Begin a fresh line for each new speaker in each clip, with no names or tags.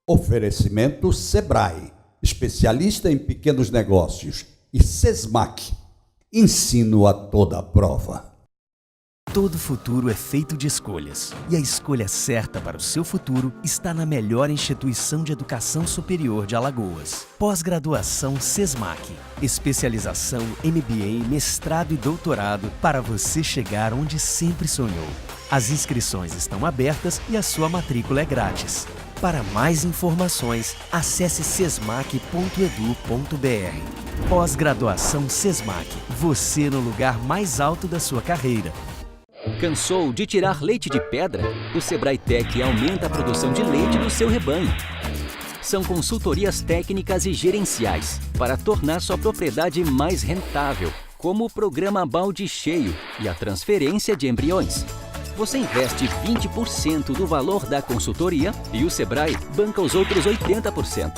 Oferecimento Sebrae, especialista em pequenos negócios, e Sesmac, ensino a toda prova.
Todo futuro é feito de escolhas, e a escolha certa para o seu futuro está na melhor instituição de educação superior de Alagoas. Pós-graduação Sesmac, especialização MBA, mestrado e doutorado para você chegar onde sempre sonhou. As inscrições estão abertas e a sua matrícula é grátis. Para mais informações, acesse sesmac.edu.br. Pós-graduação Sesmac, você no lugar mais alto da sua carreira.
Cansou de tirar leite de pedra? O Sebrae Tech aumenta a produção de leite do seu rebanho. São consultorias técnicas e gerenciais para tornar sua propriedade mais rentável, como o programa Balde Cheio e a transferência de embriões. Você investe 20% do valor da consultoria e o Sebrae banca os outros 80%.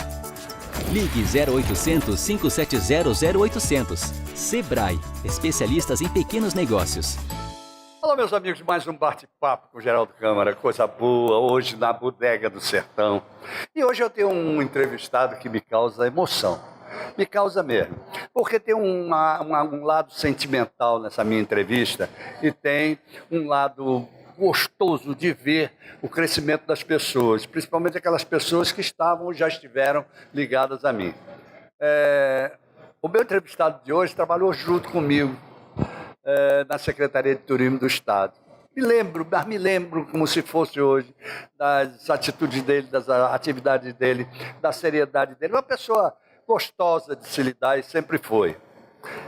Ligue 0800 570 0800. Sebrae, especialistas em pequenos negócios.
Olá, meus amigos, mais um bate-papo com o Geraldo Câmara, coisa boa, hoje na Bodega do Sertão. E hoje eu tenho um entrevistado que me causa emoção, me causa mesmo, porque tem um lado sentimental nessa minha entrevista e tem um lado gostoso de ver o crescimento das pessoas, principalmente aquelas pessoas que estavam ou já estiveram ligadas a mim. O meu entrevistado de hoje trabalhou junto comigo na Secretaria de Turismo do Estado. Me lembro como se fosse hoje, das atitudes dele, das atividades dele, da seriedade dele. Uma pessoa gostosa de se lidar e sempre foi.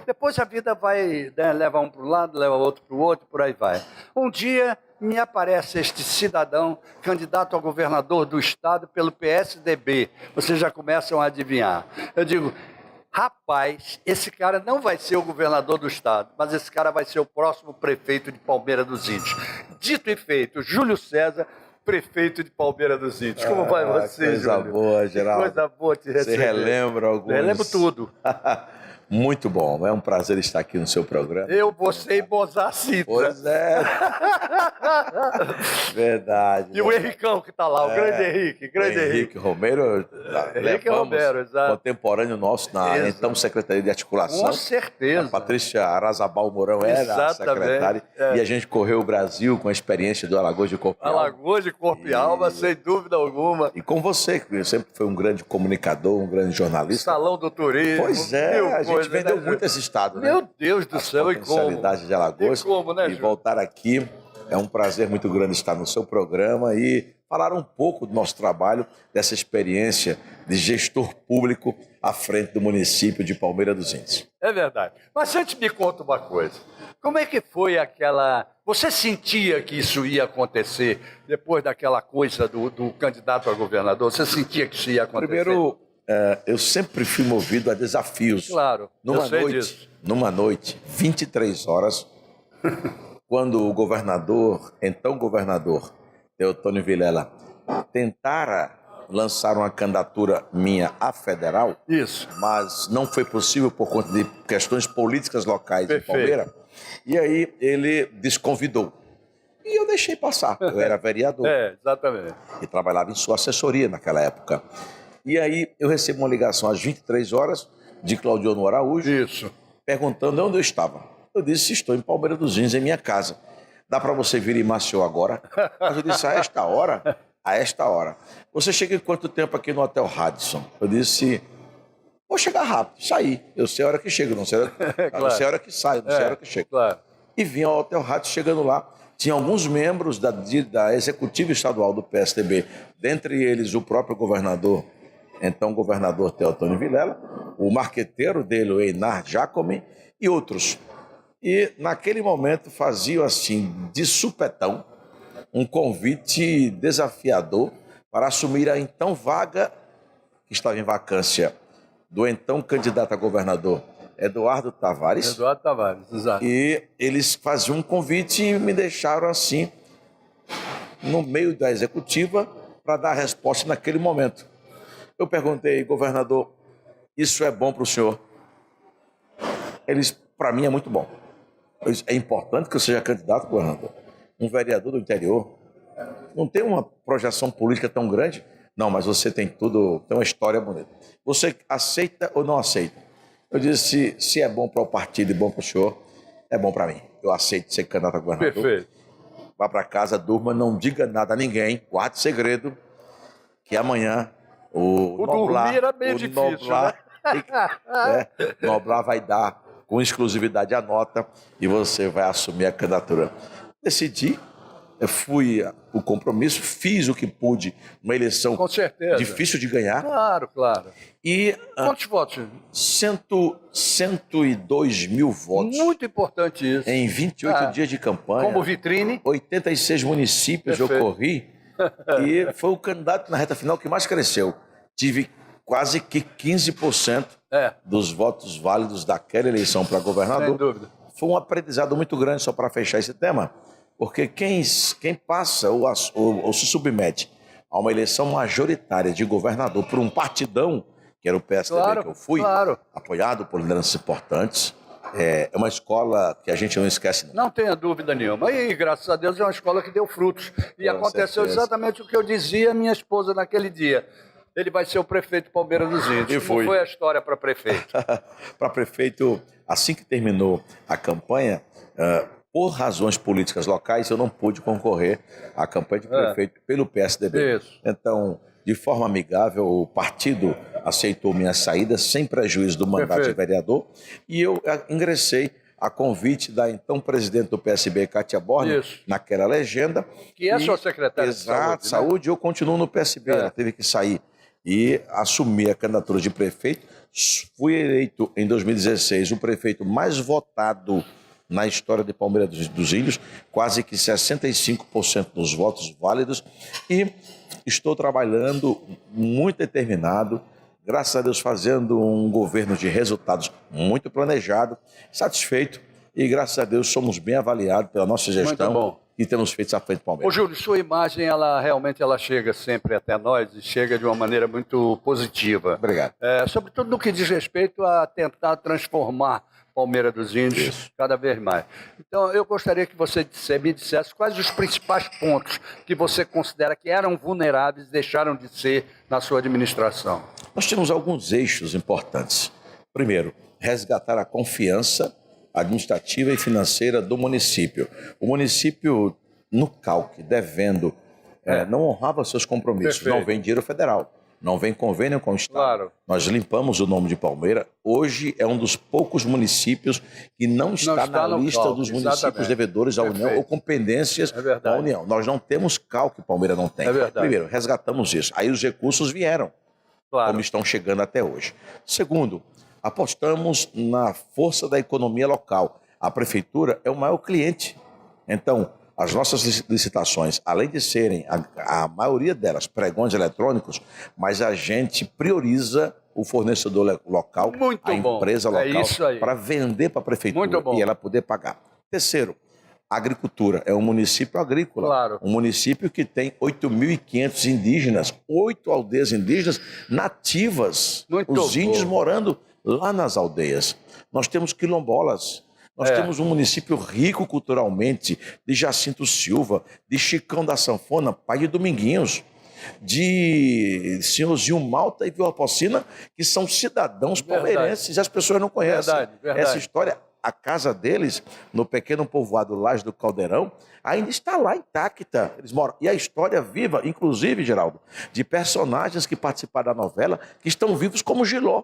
Depois a vida vai, leva um para um lado, leva outro para o outro, por aí vai. Um dia me aparece este cidadão, candidato a governador do Estado pelo PSDB. Vocês já começam a adivinhar. Eu digo: rapaz, esse cara não vai ser o governador do Estado, mas esse cara vai ser o próximo prefeito de Palmeira dos Índios. Dito e feito, Júlio César, prefeito de Palmeira dos Índios. Como vai você,
coisa
Júlio?
Boa, Geraldo.
Coisa boa te receber.
Você relembra alguns...
Relembro tudo.
Muito bom, é um prazer estar aqui no seu programa.
Você e Mozart Sintra.
Pois é. Verdade.
E o Henricão que está lá, o grande Henrique.
Henrique Romero.
Henrique Romero, exato.
Contemporâneo nosso na então Secretaria de Articulação.
Com certeza.
A Patrícia Arazabal Mourão era a secretária. E a gente correu o Brasil com a experiência do Alagoas de Corpo e Alma.
Alagoas de Corpo e Alma, sem dúvida alguma.
E com você, que sempre foi um grande comunicador, um grande jornalista.
Salão do Turismo.
Pois é, a gente vendeu muito esse estado, né?
Meu Deus do céu, e como?
A potencialidade de Alagoas.
E como, né,
E voltar aqui, é um prazer muito grande estar no seu programa e falar um pouco do nosso trabalho, dessa experiência de gestor público à frente do município de Palmeira dos Índios.
É verdade. Mas antes me conta uma coisa. Como é que foi aquela... Você sentia que isso ia acontecer depois daquela coisa do candidato a governador? Você sentia que isso ia acontecer?
Primeiro, eu sempre fui movido a desafios.
Claro,
Numa noite, 23 horas, quando o governador, então governador, Teotônio Vilela, tentara lançar uma candidatura minha à federal,
isso,
mas não foi possível por conta de questões políticas locais de Palmeira, e aí ele desconvidou. E eu deixei passar, eu era vereador.
Exatamente.
E trabalhava em sua assessoria naquela época. E aí eu recebo uma ligação às 23 horas de Claudiono Araújo,
isso,
perguntando onde eu estava. Eu disse: estou em Palmeira dos Índios, em minha casa. Dá para você vir em Maceió agora? Mas eu disse: a esta hora? A esta hora. Você chega em quanto tempo aqui no Hotel Radisson? Eu disse: vou chegar rápido, sair. Eu sei a hora que chego, não sei não sei a hora que saio, não sei a hora que chego.
Claro.
E vim ao Hotel Radisson, chegando lá. Tinha alguns membros da executiva estadual do PSDB, dentre eles o próprio governador, então governador Teotônio Vilela, o marqueteiro dele, o Einar Jacome, e outros. E naquele momento faziam assim, de supetão, um convite desafiador para assumir a então vaga, que estava em vacância, do então candidato a governador, Eduardo Tavares.
Eduardo Tavares, exato.
E eles faziam um convite e me deixaram assim, no meio da executiva, para dar a resposta naquele momento. Eu perguntei: governador, isso é bom para o senhor? Eles: para mim é muito bom. Eu disse: é importante que eu seja candidato, governador. Um vereador do interior não tem uma projeção política tão grande, Não, mas você tem tudo, tem uma história bonita. Você aceita ou não aceita? Eu disse, se é bom para o partido e bom para o senhor, é bom para mim. Eu aceito ser candidato a governador.
Perfeito.
Vá para casa, durma, não diga nada a ninguém, guarde segredo, que amanhã o Noblar,
dormir era bem difícil,
Noblar, Noblar vai dar com exclusividade a nota e você vai assumir a candidatura. Decidi, eu fui o compromisso, fiz o que pude, uma eleição
Com certeza.
difícil de ganhar.
Claro, claro.
E
Quantos votos?
102 mil votos
Muito importante isso.
em 28 dias de campanha.
Como vitrine.
86 municípios
Perfeito.
eu corri e foi o candidato na reta final que mais cresceu. Tive quase que 15% dos votos válidos daquela eleição para governador.
Sem dúvida.
Foi um aprendizado muito grande, só para fechar esse tema, porque quem passa ou se submete a uma eleição majoritária de governador por um partidão, que era o PSDB
Claro,
que eu fui,
claro.
apoiado por lideranças importantes, é uma escola que a gente não esquece.
Não tenha dúvida nenhuma. E, graças a Deus, é uma escola que deu frutos. E
Com
aconteceu
certeza.
exatamente o que eu dizia à minha esposa naquele dia. Ele vai ser o prefeito de Palmeiras dos Índios.
E
Como
foi.
foi a história para prefeito?
Para prefeito, assim que terminou a campanha, por razões políticas locais, eu não pude concorrer à campanha de prefeito pelo PSDB.
Isso.
Então, de forma amigável, o partido aceitou minha saída, sem prejuízo do mandato de vereador, e eu ingressei a convite da então presidente do PSB, Cátia Borne,
Isso.
naquela legenda.
Que é
E-
sua secretária de
Exato,
saúde, né?
saúde, eu continuo no PSB, ela teve que sair. E assumi a candidatura de prefeito. Fui eleito em 2016 o prefeito mais votado na história de Palmeiras dos Índios, quase que 65% dos votos válidos, e estou trabalhando muito determinado, graças a Deus fazendo um governo de resultados muito planejado, satisfeito, e graças a Deus somos bem avaliados pela nossa gestão
bom.
e temos feito à frente do
Ô,
Palmeiras.
Júlio, sua imagem, ela realmente chega sempre até nós e chega de uma maneira muito positiva.
Obrigado.
Sobretudo no que diz respeito a tentar transformar Palmeiras dos Índios cada vez mais. Então, eu gostaria que você me dissesse quais os principais pontos que você considera que eram vulneráveis e deixaram de ser na sua administração.
Nós temos alguns eixos importantes. Primeiro, resgatar a confiança administrativa e financeira do município. O município, no calque, devendo, não honrava seus compromissos.
Perfeito.
Não vem dinheiro federal, não vem convênio com o Estado.
Claro.
Nós limpamos o nome de Palmeira. Hoje é um dos poucos municípios que não está na
no
lista
calque,
dos municípios
exatamente.
devedores à União
Perfeito.
ou com pendências
verdade.
da União. Nós não temos calque, Palmeira não tem.
É verdade.
Primeiro, resgatamos isso. Aí os recursos vieram,
Claro.
como estão chegando até hoje. Segundo, apostamos na força da economia local. A prefeitura é o maior cliente. Então, as nossas licitações, além de serem, a maioria delas, pregões eletrônicos, mas a gente prioriza o fornecedor local,
Muito
a
bom.
empresa
É
local,
isso aí.
para vender para a prefeitura
Muito bom.
e ela poder pagar. Terceiro, agricultura. É um município agrícola.
Claro.
Um município que tem 8.500 indígenas, 8 aldeias indígenas nativas.
Muito
Os índios
bom.
morando lá nas aldeias. Nós temos quilombolas. Nós temos um município rico culturalmente, de Jacinto Silva, de Chicão da Sanfona, pai de Dominguinhos, de senhorzinho Malta e Vila Pocina, que são cidadãos palmeirenses, e as pessoas não conhecem
Verdade.
essa história. A casa deles, no pequeno povoado Laje do Caldeirão, ainda está lá intacta. Eles moram. E a história viva, inclusive, Geraldo, de personagens que participaram da novela, que estão vivos como Giló.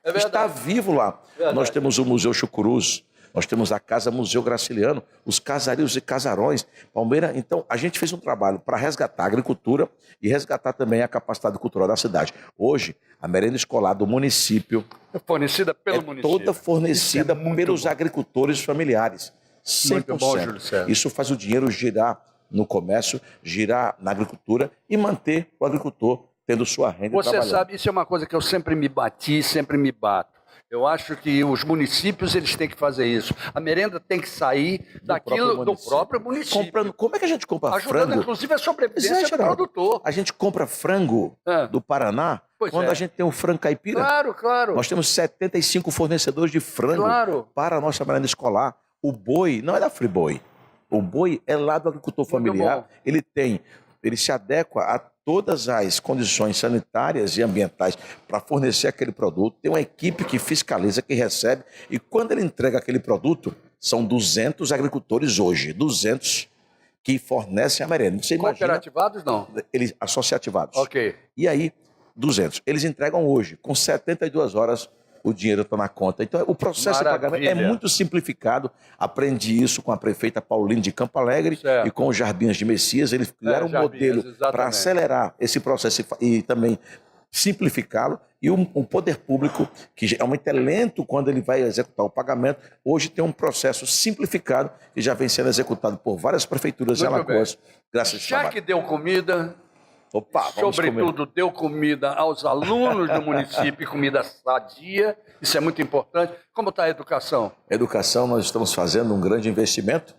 verdade.
Está vivo lá.
Verdade.
Nós temos o Museu Chucuruz, nós temos a Casa Museu Graciliano, os casarios e casarões. Palmeira, então, a gente fez um trabalho para resgatar a agricultura e resgatar também a capacidade cultural da cidade. Hoje, a merenda escolar do município
Fornecida pelo
é
município.
toda fornecida
Isso é muito
pelos
bom.
agricultores familiares. 100%.
Muito bom, Júlio César.
Isso faz o dinheiro girar no comércio, girar na agricultura e manter o agricultor tendo sua renda e
Você
trabalhando.
sabe, isso é uma coisa que eu sempre me bati, sempre me bato. Eu acho que os municípios eles têm que fazer isso. A merenda tem que sair daquilo do próprio município.
Comprando, como é que a gente compra
Ajudando,
frango?
inclusive, a sobrevivência do
Geraldo.
produtor.
A gente compra frango do Paraná
Pois
quando
é.
a gente tem o frango caipira.
Claro, claro.
Nós temos 75 fornecedores de frango
Claro.
para a nossa merenda escolar. O boi não é da Friboi. O boi é lá do agricultor
Muito
familiar.
bom.
Ele se adequa a todas as condições sanitárias e ambientais para fornecer aquele produto, tem uma equipe que fiscaliza, que recebe, e quando ele entrega aquele produto, são 200 agricultores hoje, 200 que fornecem a merenda. Você imagina,
Cooperativados, não?
eles associativados.
Ok.
E aí, 200. Eles entregam hoje, com 72 horas, o dinheiro está na conta. Então, o processo de pagamento é muito simplificado. Aprendi isso com a prefeita Paulina de Campo Alegre e com os Jarbinhas de Messias. Eles criaram um modelo para acelerar esse processo e também simplificá-lo. E o poder público, que geralmente é lento quando ele vai executar o pagamento, hoje tem um processo simplificado que já vem sendo executado por várias prefeituras em Alagoas. Graças a esse trabalho.
Já que deu comida...
Opa,
sobretudo, deu comida aos alunos do município, comida sadia, isso é muito importante. Como está a educação?
Educação, nós estamos fazendo um grande investimento,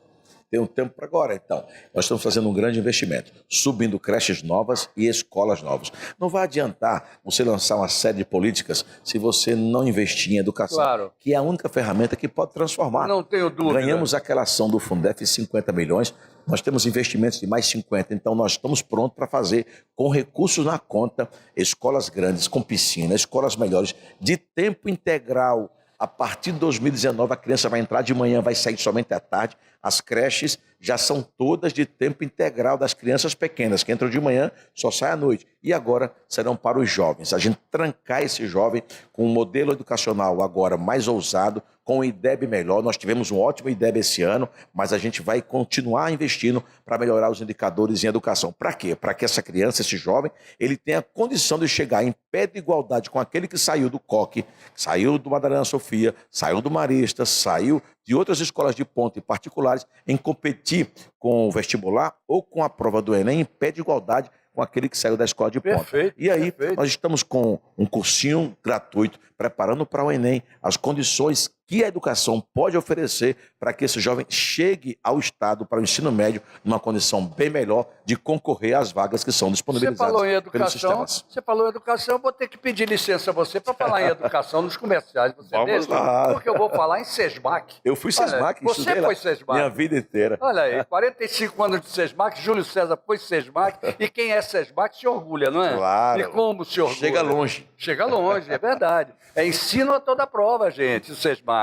tem um tempo para agora, então. Nós estamos fazendo um grande investimento, subindo creches novas e escolas novas. Não vai adiantar você lançar uma série de políticas se você não investir em educação, que é a única ferramenta que pode transformar.
Não tenho dúvida.
Ganhamos aquela ação do Fundef, 50 milhões, nós temos investimentos de mais 50, então nós estamos prontos para fazer, com recursos na conta, escolas grandes, com piscina, escolas melhores, de tempo integral. A partir de 2019, a criança vai entrar de manhã, vai sair somente à tarde. As creches já são todas de tempo integral das crianças pequenas, que entram de manhã, só saem à noite. E agora serão para os jovens. A gente trancar esse jovem com um modelo educacional agora mais ousado, com um IDEB melhor. Nós tivemos um ótimo IDEB esse ano, mas a gente vai continuar investindo para melhorar os indicadores em educação. Para quê? Para que essa criança, esse jovem, ele tenha condição de chegar em pé de igualdade com aquele que saiu do COC, saiu do Madalena Sofia, saiu do Marista, saiu de outras escolas de ponta e particulares, em competir com o vestibular ou com a prova do Enem em pé de igualdade com aquele que saiu da escola de ponta. E aí, nós estamos com um cursinho gratuito, preparando para o Enem as condições que a educação pode oferecer para que esse jovem chegue ao Estado, para o ensino médio, numa condição bem melhor de concorrer às vagas que são disponibilizadas pelos sistemas.
Você falou em educação, eu vou ter que pedir licença a você para falar em educação nos comerciais.
Vamos lá.
Porque eu vou falar em SESMAC.
Eu fui SESMAC,
você foi SESMAC.
Minha vida inteira.
Olha aí, 45 anos de SESMAC, Júlio César foi SESMAC, e quem é SESMAC se orgulha, não é?
Claro.
E como se orgulha?
Chega longe.
Chega longe, é verdade. É ensino a toda prova, gente, o SESMAC.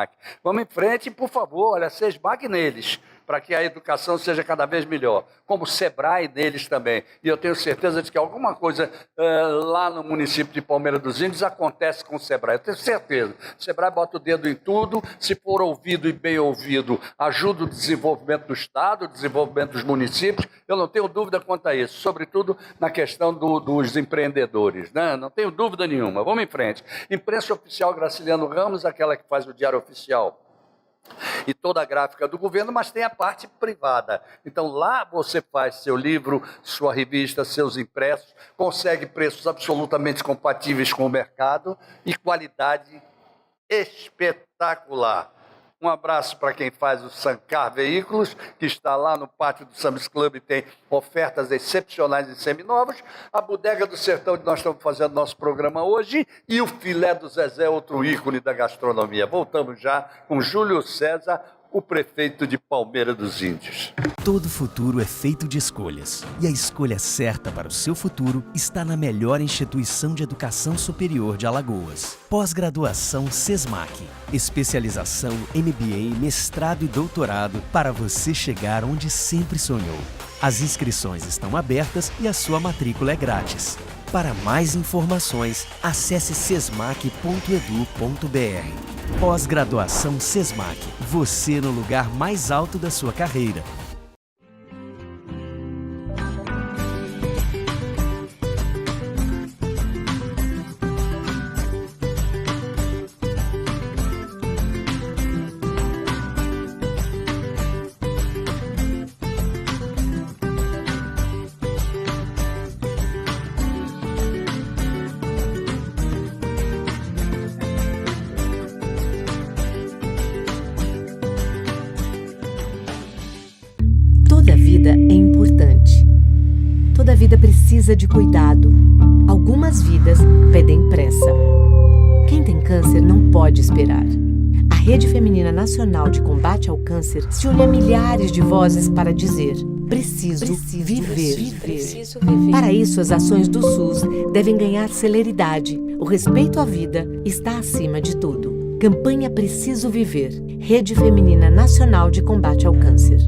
Vamos em frente, por favor, olha, SESMAC neles, para que a educação seja cada vez melhor. Como o SEBRAE neles também. E eu tenho certeza de que alguma coisa lá no município de Palmeira dos Índios acontece com o SEBRAE. Eu tenho certeza. O SEBRAE bota o dedo em tudo, se for ouvido e bem ouvido, ajuda o desenvolvimento do Estado, o desenvolvimento dos municípios. Eu não tenho dúvida quanto a isso, sobretudo na questão dos empreendedores, né? Não tenho dúvida nenhuma. Vamos em frente. Imprensa oficial Graciliano Ramos, aquela que faz o Diário Oficial e toda a gráfica do governo, mas tem a parte privada. Então lá você faz seu livro, sua revista, seus impressos, consegue preços absolutamente compatíveis com o mercado e qualidade espetacular. Um abraço para quem faz o Sancar Veículos, que está lá no pátio do Sam's Club e tem ofertas excepcionais e seminovos. A Bodega do Sertão, onde nós estamos fazendo nosso programa hoje. E o Filé do Zezé, outro ícone da gastronomia. Voltamos já com Júlio César, o prefeito de Palmeira dos Índios.
Todo futuro é feito de escolhas. E a escolha certa para o seu futuro está na melhor instituição de educação superior de Alagoas. Pós-graduação SESMAC. Especialização, MBA, mestrado e doutorado para você chegar onde sempre sonhou. As inscrições estão abertas e a sua matrícula é grátis. Para mais informações, acesse sesmac.edu.br. Pós-graduação SESMAC. Você no lugar mais alto da sua carreira.
Toda vida é importante. Toda vida precisa de cuidado. Algumas vidas pedem pressa. Quem tem câncer não pode esperar. A Rede Feminina Nacional de Combate ao Câncer se une a milhares de vozes para dizer: Preciso viver. Para isso, as ações do SUS devem ganhar celeridade. O respeito à vida está acima de tudo. Campanha Preciso Viver. Rede Feminina Nacional de Combate ao Câncer.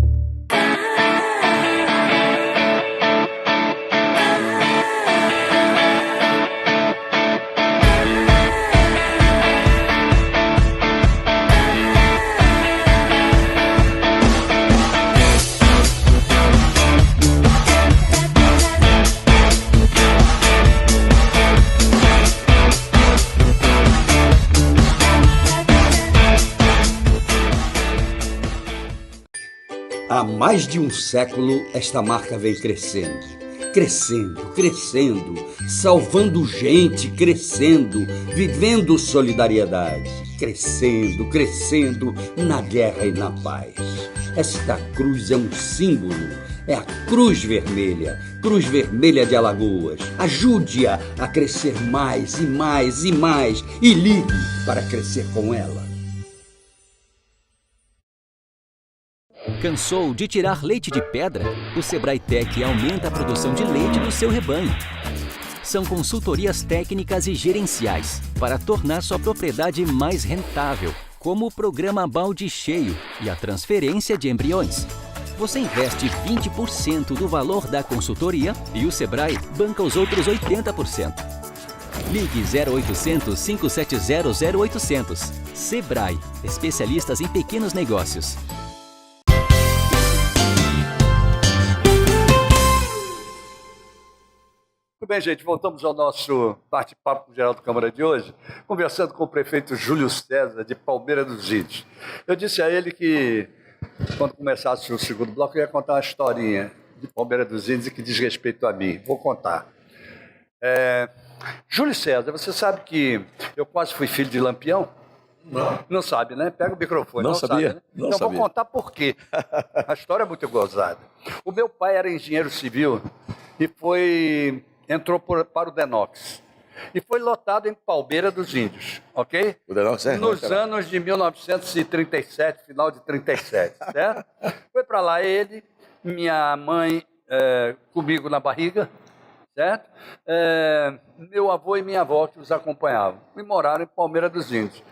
Há mais de um século, esta marca vem crescendo, salvando gente, crescendo, vivendo solidariedade, crescendo na guerra e na paz. Esta cruz é um símbolo, é a Cruz Vermelha de Alagoas. Ajude-a a crescer mais e ligue para crescer com ela.
Cansou de tirar leite de pedra? O Sebrae Tech aumenta a produção de leite do seu rebanho. São consultorias técnicas e gerenciais para tornar sua propriedade mais rentável, como o programa Balde Cheio e a transferência de embriões. Você investe 20% do valor da consultoria e o Sebrae banca os outros 80%. Ligue 0800 570 0800. Sebrae, especialistas em pequenos negócios.
Muito bem, gente, voltamos ao nosso bate-papo com o Geraldo Câmara de hoje, conversando com o prefeito Júlio César, de Palmeira dos Índios. Eu disse a ele que, quando começasse o segundo bloco, eu ia contar uma historinha de Palmeira dos Índios que diz respeito a mim. Vou contar. Júlio César, você sabe que eu quase fui filho de Lampião? Não sabe, né? Pega o microfone.
Não sabia.
Sabe, né?
Não
então
sabia.
Vou contar por quê. A história é muito gozada. O meu pai era engenheiro civil e entrou para o Denox. E foi lotado em Palmeira dos Índios, ok?
O Denox é
nos anos de 1937, final de 37, certo? Foi para lá ele, minha mãe comigo na barriga, certo? Meu avô e minha avó que os acompanhavam. E moraram em Palmeira dos Índios.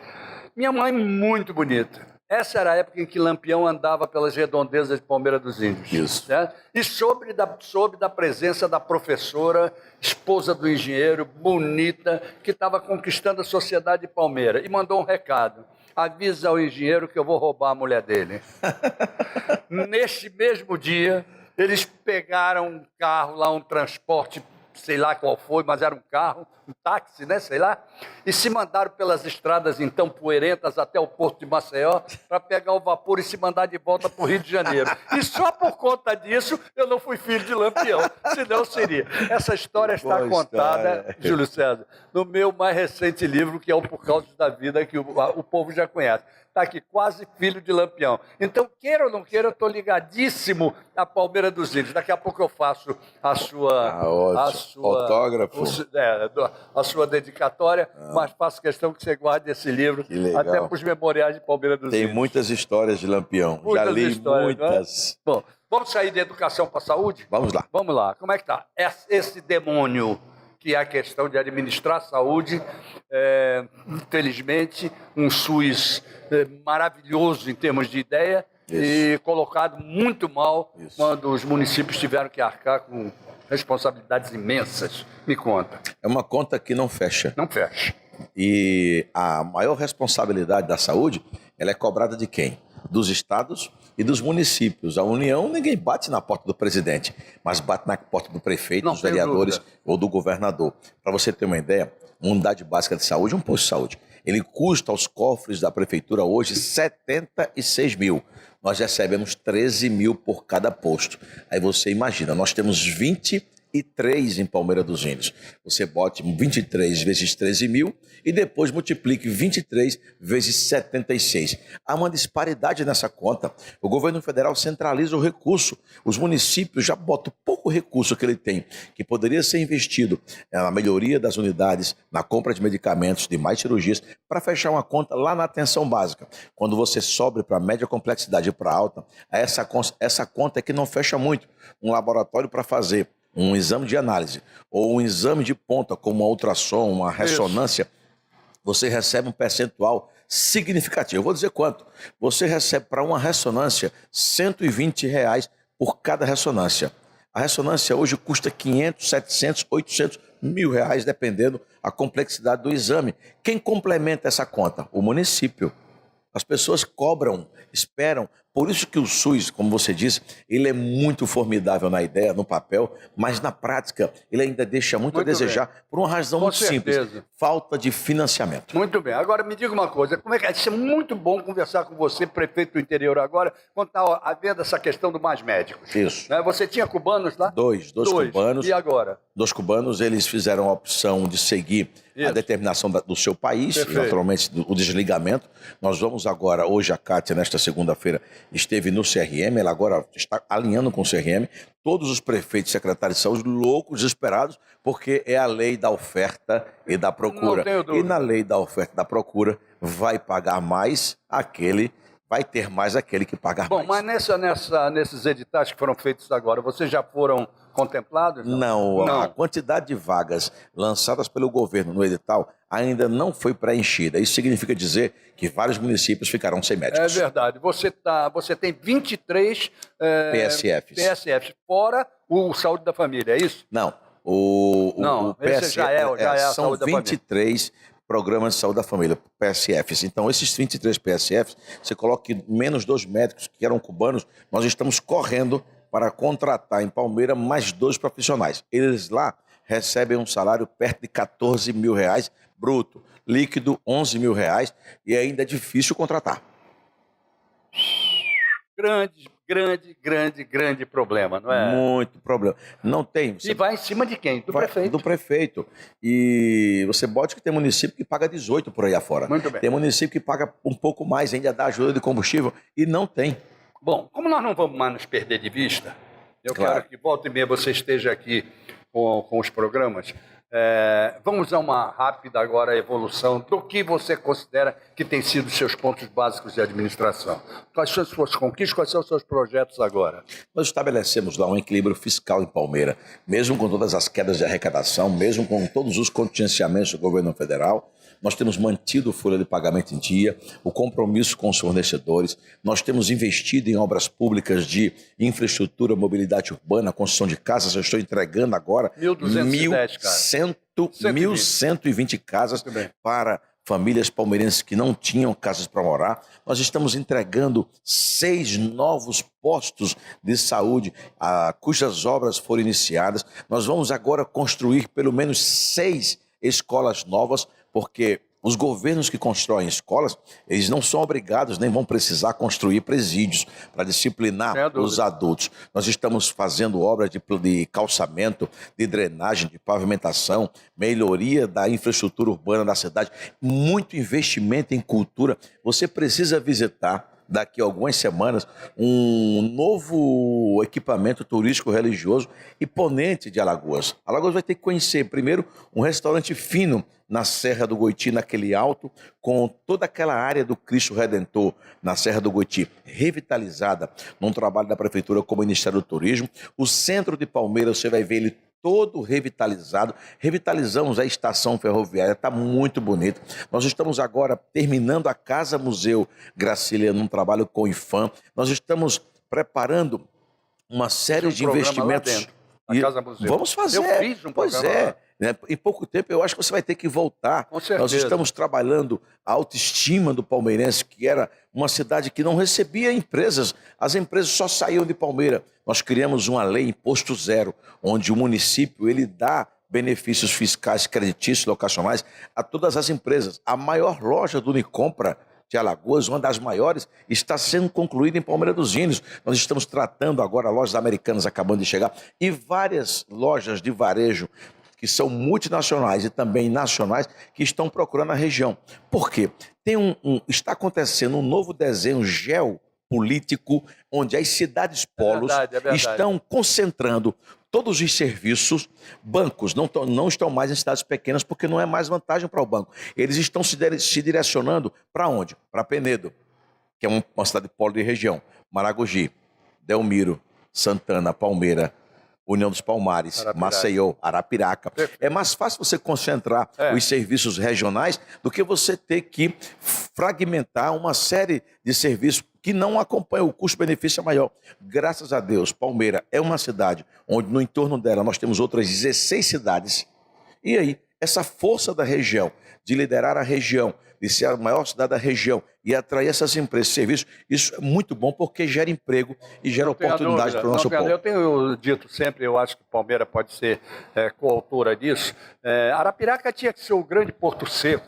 Minha mãe muito bonita. Essa era a época em que Lampião andava pelas redondezas de Palmeira dos Índios.
Isso.
Certo? E soube da presença da professora, esposa do engenheiro, bonita, que estava conquistando a sociedade de Palmeira. E mandou um recado. Avisa ao engenheiro que eu vou roubar a mulher dele. Neste mesmo dia, eles pegaram um carro lá, um transporte, sei lá qual foi, mas era um carro, um táxi, né, sei lá, e se mandaram pelas estradas, então, poeirentas até o porto de Maceió, para pegar o vapor e se mandar de volta para o Rio de Janeiro. E só por conta disso, eu não fui filho de Lampião, senão seria. Essa história está contada, Júlio César, no meu mais recente livro, que é o Por Causa da Vida, que o povo já conhece. Está aqui, quase filho de Lampião. Então, queira ou não queira, eu estou ligadíssimo à Palmeira dos Índios. Daqui a pouco eu faço a sua
autógrafo.
A sua dedicatória, mas faço questão que você guarde esse livro, até para os memoriais de Palmeira dos Índios.
Tem muitas histórias de Lampião. Já li muitas.
Bom, vamos sair de educação para a saúde?
Vamos lá.
Vamos lá. Como é que está? Esse demônio que é a questão de administrar a saúde, infelizmente, um SUS maravilhoso em termos de ideia, e colocado muito mal quando os municípios tiveram que arcar com responsabilidades imensas. Me conta.
É uma conta que não fecha.
Não fecha.
E a maior responsabilidade da saúde, ela é cobrada de quem? Dos estados e dos municípios. A União, ninguém bate na porta do presidente, mas bate na porta do prefeito, dos vereadores ou do governador. Para você ter uma ideia, uma unidade básica de saúde, um posto de saúde, ele custa aos cofres da prefeitura hoje 76 mil. Nós recebemos 13 mil por cada posto. Aí você imagina, nós temos 20 23 em Palmeira dos Índios. Você bote 23 vezes 13 mil e depois multiplique 23 vezes 76. Há uma disparidade nessa conta. O governo federal centraliza o recurso. Os municípios já botam pouco recurso que ele tem, que poderia ser investido na melhoria das unidades, na compra de medicamentos, de mais cirurgias, para fechar uma conta lá na atenção básica. Quando você sobe para média complexidade e para alta, essa conta é que não fecha muito. Um laboratório para fazer um exame de análise ou um exame de ponta, como uma ultrassom, uma ressonância, você recebe um percentual significativo. Eu vou dizer quanto. Você recebe para uma ressonância R$120 por cada ressonância. A ressonância hoje custa 500, 700, 800 mil reais, dependendo da complexidade do exame. Quem complementa essa conta? O município. As pessoas cobram, esperam. Por isso que o SUS, como você disse, ele é muito formidável na ideia, no papel, mas na prática ele ainda deixa muito a desejar por uma razão muito simples: falta de financiamento.
Muito bem. Agora me diga uma coisa, como é que isso é muito bom conversar com você, prefeito do interior agora, quando está havendo essa questão do Mais Médicos.
Isso.
Né? Você tinha cubanos lá?
Dois cubanos.
E agora?
2 cubanos, eles fizeram a opção de seguir a determinação do seu país, e naturalmente o desligamento. Nós vamos agora, hoje a Kátia, nesta segunda-feira, esteve no CRM, ela agora está alinhando com o CRM, todos os prefeitos e secretários de saúde loucos, desesperados, porque é a lei da oferta e da procura.
Não tenho dúvida.
E na lei da oferta e da procura, vai pagar mais aquele, vai ter mais aquele que pagar mais.
Bom, mas nesses editais que foram feitos agora, vocês já foram contemplados?
Não, a quantidade de vagas lançadas pelo governo no edital ainda não foi preenchida. Isso significa dizer que vários municípios ficarão sem médicos.
É verdade. Você tem 23 PSFs, fora o Saúde da Família, é isso?
Não. O
esse já é a
são
Saúde da Família. 23
programas de saúde da família, PSFs. Então, esses 23 PSFs, você coloca que menos 2 médicos que eram cubanos, nós estamos correndo para contratar em Palmeira mais 2 profissionais. Eles lá recebem um salário perto de 14 mil reais bruto, líquido 11 mil reais, e ainda é difícil contratar.
Grande problema, não é?
Muito problema. Não tem.
E vai em cima de quem? Do prefeito.
Do prefeito. E você bote que tem município que paga 18 por aí afora.
Muito bem.
Tem município que paga um pouco mais, ainda dá ajuda de combustível, e não tem.
Bom, como nós não vamos mais nos perder de vista, eu quero que volta e meia você esteja aqui com os programas. Vamos a uma rápida agora evolução do que você considera que tem sido os seus pontos básicos de administração. Quais são as suas conquistas, quais são os seus projetos agora?
Nós estabelecemos lá um equilíbrio fiscal em Palmeira, mesmo com todas as quedas de arrecadação, mesmo com todos os contingenciamentos do governo federal. Nós temos mantido folha de pagamento em dia, o compromisso com os fornecedores, nós temos investido em obras públicas de infraestrutura, mobilidade urbana, construção de casas. Eu estou entregando agora 1.120 casas para famílias palmeirenses que não tinham casas para morar. Nós estamos entregando 6 novos postos de saúde, cujas obras foram iniciadas. Nós vamos agora construir pelo menos 6 escolas novas, porque os governos que constroem escolas, eles não são obrigados, nem vão precisar construir presídios para disciplinar os adultos. Nós estamos fazendo obras de calçamento, de drenagem, de pavimentação, melhoria da infraestrutura urbana da cidade, muito investimento em cultura. Você precisa visitar, daqui a algumas semanas, um novo equipamento turístico religioso imponente de Alagoas. Alagoas vai ter que conhecer, primeiro, um restaurante fino na Serra do Goiti, naquele alto, com toda aquela área do Cristo Redentor na Serra do Goiti, revitalizada num trabalho da Prefeitura com o Ministério do Turismo. O centro de Palmeiras, você vai ver ele todo revitalizado. Revitalizamos a estação ferroviária, está muito bonito. Nós estamos agora terminando a Casa Museu Gracília, num trabalho com o IFAM. Nós estamos preparando uma série de investimentos.
A Casa Museu.
Vamos fazer.
Eu fiz um programa lá.
Né? Em pouco tempo, eu acho que você vai ter que voltar.
Com certeza.
Nós estamos trabalhando a autoestima do palmeirense, que era uma cidade que não recebia empresas. As empresas só saíam de Palmeira. Nós criamos uma lei, Imposto Zero, onde o município ele dá benefícios fiscais, creditícios, locacionais a todas as empresas. A maior loja do Unicompra de Alagoas, uma das maiores, está sendo concluída em Palmeira dos Índios. Nós estamos tratando agora lojas americanas acabando de chegar e várias lojas de varejo que são multinacionais e também nacionais que estão procurando a região. Por quê? Está acontecendo um novo desenho geopolítico onde as cidades polos estão concentrando todos os serviços. Bancos não estão mais em cidades pequenas porque não é mais vantagem para o banco. Eles estão se direcionando para onde? Para Penedo, que é uma cidade polo de região. Maragogi, Delmiro, Santana, Palmeira, União dos Palmares, Arapiraca. Maceió, Arapiraca. É mais fácil você concentrar os serviços regionais do que você ter que fragmentar uma série de serviços que não acompanham, o custo-benefício é maior. Graças a Deus, Palmeira é uma cidade onde no entorno dela nós temos outras 16 cidades. E aí, essa força da região, de liderar a região, de ser a maior cidade da região e atrair essas empresas e serviços, isso é muito bom porque gera emprego e gera oportunidade para o nosso povo.
Eu tenho dito sempre, eu acho que Palmeira pode ser coautora disso. Arapiraca tinha que ser o grande porto seco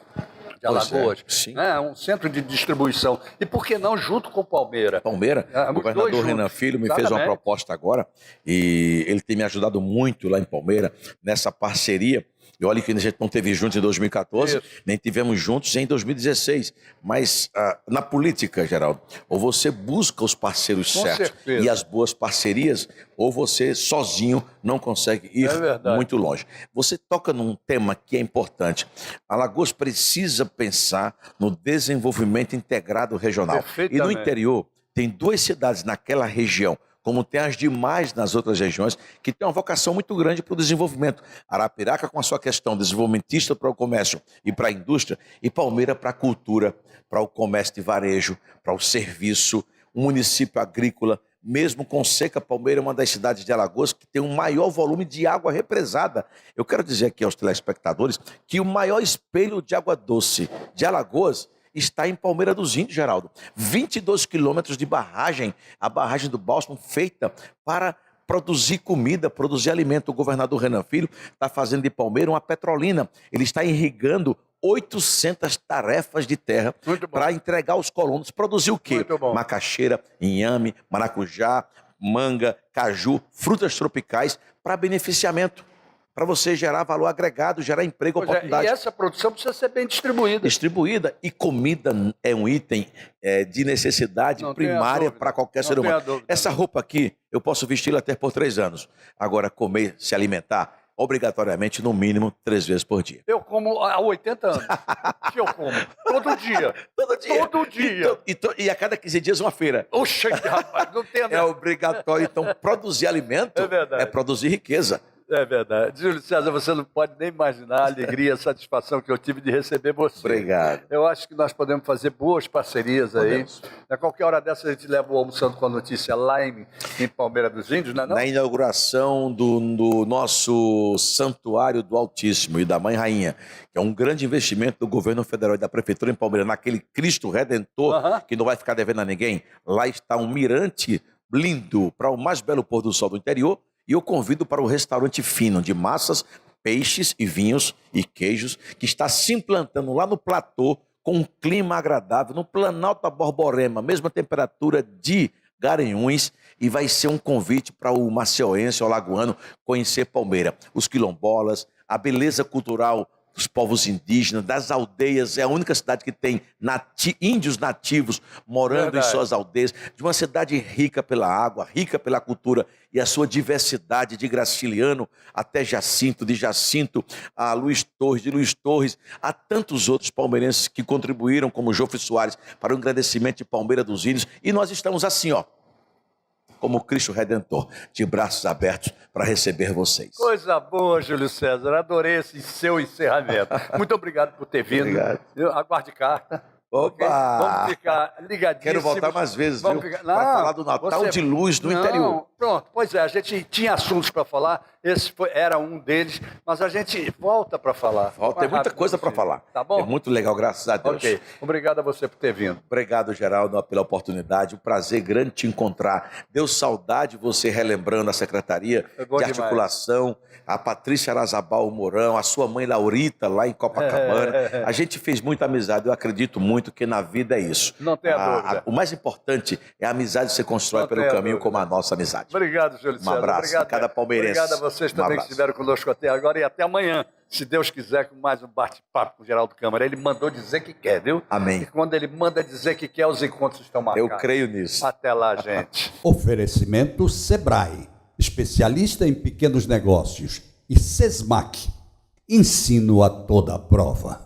de Alagoas, né? Um centro de distribuição. E por que não junto com Palmeira?
Palmeira, o governador Renan Filho me fez uma proposta agora e ele tem me ajudado muito lá em Palmeira, nessa parceria. E olha que a gente não teve juntos em 2014, nem tivemos juntos em 2016. Mas na política, Geraldo, ou você busca os parceiros certos e as boas parcerias, ou você sozinho não consegue ir muito longe. Você toca num tema que é importante. Alagoas precisa pensar no desenvolvimento integrado regional. E no interior, tem 2 cidades naquela região, como tem as demais nas outras regiões, que tem uma vocação muito grande para o desenvolvimento. Arapiraca com a sua questão desenvolvimentista para o comércio e para a indústria, e Palmeira para a cultura, para o comércio de varejo, para o serviço, um município agrícola. Mesmo com seca, Palmeira é uma das cidades de Alagoas que tem um maior volume de água represada. Eu quero dizer aqui aos telespectadores que o maior espelho de água doce de Alagoas está em Palmeira dos Índios, Geraldo. 22 quilômetros de barragem, a barragem do Bálsamo, feita para produzir comida, produzir alimento. O governador Renan Filho está fazendo de Palmeira uma petrolina. Ele está irrigando 800 tarefas de terra para entregar aos colonos. Produzir o quê? Macaxeira, inhame, maracujá, manga, caju, frutas tropicais para beneficiamento, para você gerar valor agregado, gerar emprego, oportunidade.
E essa produção precisa ser bem distribuída.
Distribuída. E comida é um item de necessidade primária para qualquer ser humano. Essa roupa aqui, eu posso vesti-la até por 3 anos. Agora, comer, se alimentar, obrigatoriamente, no mínimo, 3 vezes por dia.
Eu como há 80 anos. Que eu como. Todo dia.
Todo dia.
Todo dia.
E a cada 15 dias uma feira.
Oxe, rapaz, não tem nada.
É obrigatório. Então, produzir alimento é produzir riqueza.
É verdade. Júlio César, você não pode nem imaginar a alegria, a satisfação que eu tive de receber você.
Obrigado.
Eu acho que nós podemos fazer boas parcerias aí. A qualquer hora dessa a gente leva o Almoçando com a Notícia lá em Palmeira dos Índios, não é não?
Na inauguração do nosso Santuário do Altíssimo e da Mãe Rainha, que é um grande investimento do governo federal e da prefeitura em Palmeira, naquele Cristo Redentor, que não vai ficar devendo a ninguém. Lá está um mirante lindo para o mais belo pôr do sol do interior. E eu convido para o restaurante fino de massas, peixes e vinhos e queijos, que está se implantando lá no platô, com um clima agradável, no Planalto da Borborema, mesma temperatura de Garanhuns, e vai ser um convite para o maceiense, o alagoano, conhecer Palmeira. Os quilombolas, a beleza cultural dos povos indígenas, das aldeias, é a única cidade que tem índios nativos morando em suas aldeias, de uma cidade rica pela água, rica pela cultura e a sua diversidade, de Graciliano até Jacinto, de Jacinto a Luiz Torres, de Luiz Torres a tantos outros palmeirenses que contribuíram, como Jofre Soares, para o engrandecimento de Palmeira dos Índios. E nós estamos assim, ó, como Cristo Redentor, de braços abertos para receber vocês.
Coisa boa, Júlio César. Adorei esse seu encerramento. Muito obrigado por ter vindo.
Obrigado.
Aguarde carta.
Opa!
Okay? Vamos ficar ligadíssimos.
Quero voltar mais vezes, viu?
Para
falar do Natal de luz no interior.
Pronto, pois é, a gente tinha assuntos para falar, era um deles, mas a gente volta para falar.
Tem muita coisa para falar.
Tá bom?
É muito legal, graças a Deus.
Ok, obrigado a você por ter vindo.
Obrigado, Geraldo, pela oportunidade. Um prazer grande te encontrar. Deu saudade você relembrando a Secretaria de Articulação, a Patrícia Arazabal Mourão, a sua mãe Laurita, lá em Copacabana. A gente fez muita amizade. Eu acredito muito que na vida é isso.
Não tenha dúvida.
O mais importante é a amizade que você constrói pelo caminho, como a nossa amizade.
Obrigado, Júlio César.
Um abraço
obrigado,
a cada palmeirense.
Obrigado a vocês também que estiveram conosco até agora e até amanhã, se Deus quiser, com mais um bate-papo com o Geraldo Câmara. Ele mandou dizer que quer, viu?
Amém.
E quando ele manda dizer que quer, os encontros estão marcados.
Eu creio nisso.
Até lá, gente.
Oferecimento Sebrae, especialista em pequenos negócios, e Sesmac, ensino a toda a prova.